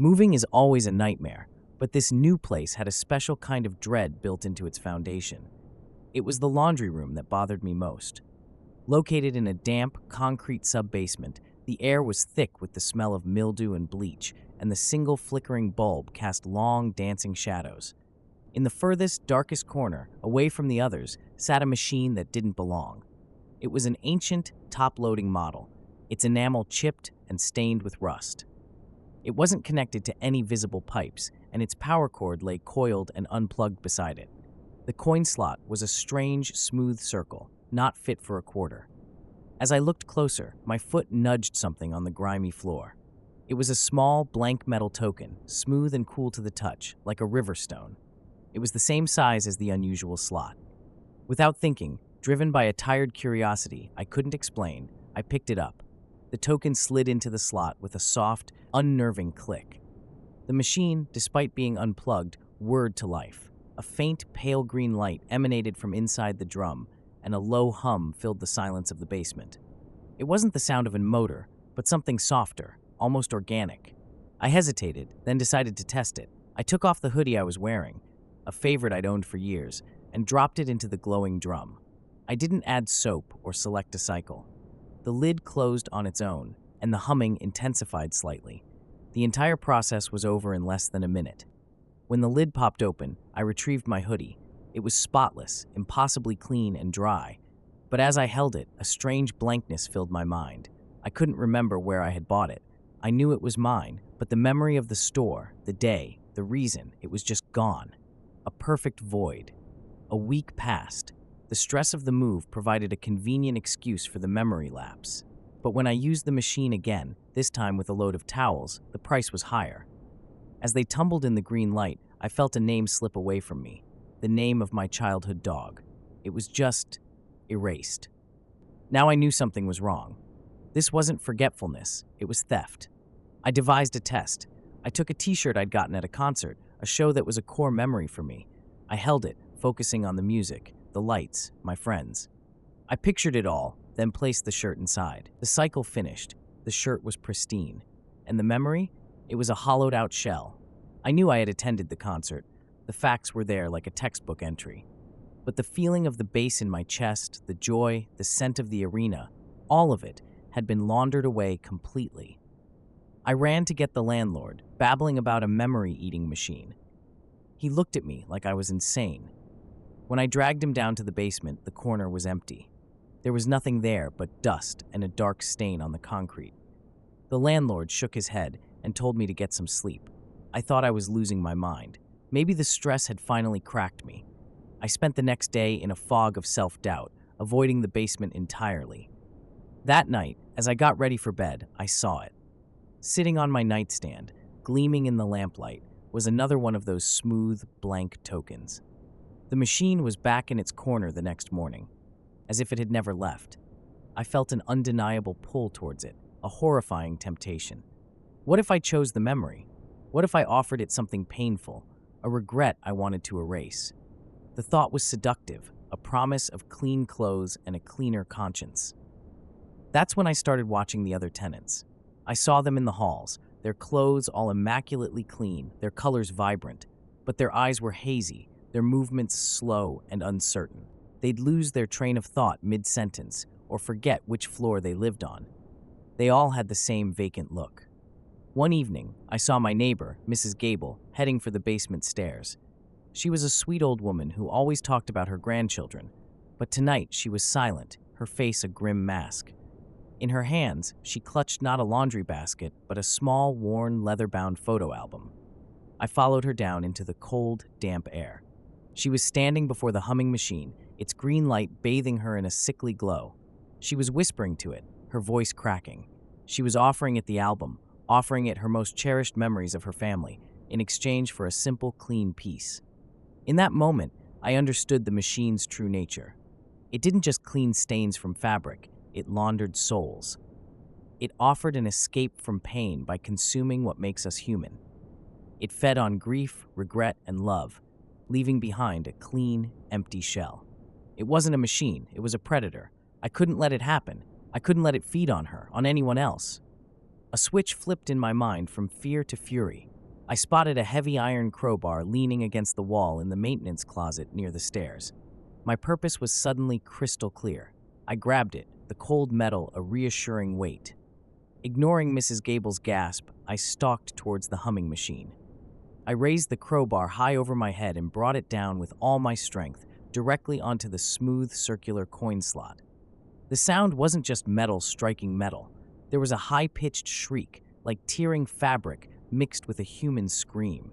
Moving is always a nightmare, but this new place had a special kind of dread built into its foundation. It was the laundry room that bothered me most. Located in a damp, concrete sub-basement, the air was thick with the smell of mildew and bleach, and the single flickering bulb cast long, dancing shadows. In the furthest, darkest corner, away from the others, sat a machine that didn't belong. It was an ancient, top-loading model, its enamel chipped and stained with rust. It wasn't connected to any visible pipes, and its power cord lay coiled and unplugged beside it. The coin slot was a strange, smooth circle, not fit for a quarter. As I looked closer, my foot nudged something on the grimy floor. It was a small, blank metal token, smooth and cool to the touch, like a river stone. It was the same size as the unusual slot. Without thinking, driven by a tired curiosity I couldn't explain, I picked it up. The token slid into the slot with a soft, unnerving click. The machine, despite being unplugged, whirred to life. A faint, pale green light emanated from inside the drum, and a low hum filled the silence of the basement. It wasn't the sound of a motor, but something softer, almost organic. I hesitated, then decided to test it. I took off the hoodie I was wearing, a favorite I'd owned for years, and dropped it into the glowing drum. I didn't add soap or select a cycle. The lid closed on its own, and the humming intensified slightly. The entire process was over in less than a minute. When the lid popped open, I retrieved my hoodie. It was spotless, impossibly clean and dry. But as I held it, a strange blankness filled my mind. I couldn't remember where I had bought it. I knew it was mine, but the memory of the store, the day, the reason, it was just gone. A perfect void. A week passed. The stress of the move provided a convenient excuse for the memory lapse. But when I used the machine again, this time with a load of towels, the price was higher. As they tumbled in the green light, I felt a name slip away from me. The name of my childhood dog. It was just erased. Now I knew something was wrong. This wasn't forgetfulness, it was theft. I devised a test. I took a t-shirt I'd gotten at a concert, a show that was a core memory for me. I held it, focusing on the music, the lights, my friends. I pictured it all, then placed the shirt inside. The cycle finished. The shirt was pristine. And the memory? It was a hollowed-out shell. I knew I had attended the concert. The facts were there like a textbook entry. But the feeling of the bass in my chest, the joy, the scent of the arena, all of it had been laundered away completely. I ran to get the landlord, babbling about a memory-eating machine. He looked at me like I was insane. When I dragged him down to the basement, the corner was empty. There was nothing there but dust and a dark stain on the concrete. The landlord shook his head and told me to get some sleep. I thought I was losing my mind. Maybe the stress had finally cracked me. I spent the next day in a fog of self-doubt, avoiding the basement entirely. That night, as I got ready for bed, I saw it. Sitting on my nightstand, gleaming in the lamplight, was another one of those smooth, blank tokens. The machine was back in its corner the next morning, as if it had never left. I felt an undeniable pull towards it, a horrifying temptation. What if I chose the memory? What if I offered it something painful, a regret I wanted to erase? The thought was seductive, a promise of clean clothes and a cleaner conscience. That's when I started watching the other tenants. I saw them in the halls, their clothes all immaculately clean, their colors vibrant, but their eyes were hazy, their movements slow and uncertain. They'd lose their train of thought mid-sentence or forget which floor they lived on. They all had the same vacant look. One evening, I saw my neighbor, Mrs. Gable, heading for the basement stairs. She was a sweet old woman who always talked about her grandchildren, but tonight she was silent, her face a grim mask. In her hands, she clutched not a laundry basket, but a small, worn, leather-bound photo album. I followed her down into the cold, damp air. She was standing before the humming machine, its green light bathing her in a sickly glow. She was whispering to it, her voice cracking. She was offering it the album, offering it her most cherished memories of her family, in exchange for a simple, clean piece. In that moment, I understood the machine's true nature. It didn't just clean stains from fabric, it laundered souls. It offered an escape from pain by consuming what makes us human. It fed on grief, regret, and love, leaving behind a clean, empty shell. It wasn't a machine, it was a predator. I couldn't let it happen. I couldn't let it feed on her, on anyone else. A switch flipped in my mind from fear to fury. I spotted a heavy iron crowbar leaning against the wall in the maintenance closet near the stairs. My purpose was suddenly crystal clear. I grabbed it, the cold metal a reassuring weight. Ignoring Mrs. Gable's gasp, I stalked towards the humming machine. I raised the crowbar high over my head and brought it down with all my strength, directly onto the smooth, circular coin slot. The sound wasn't just metal striking metal. There was a high-pitched shriek, like tearing fabric mixed with a human scream.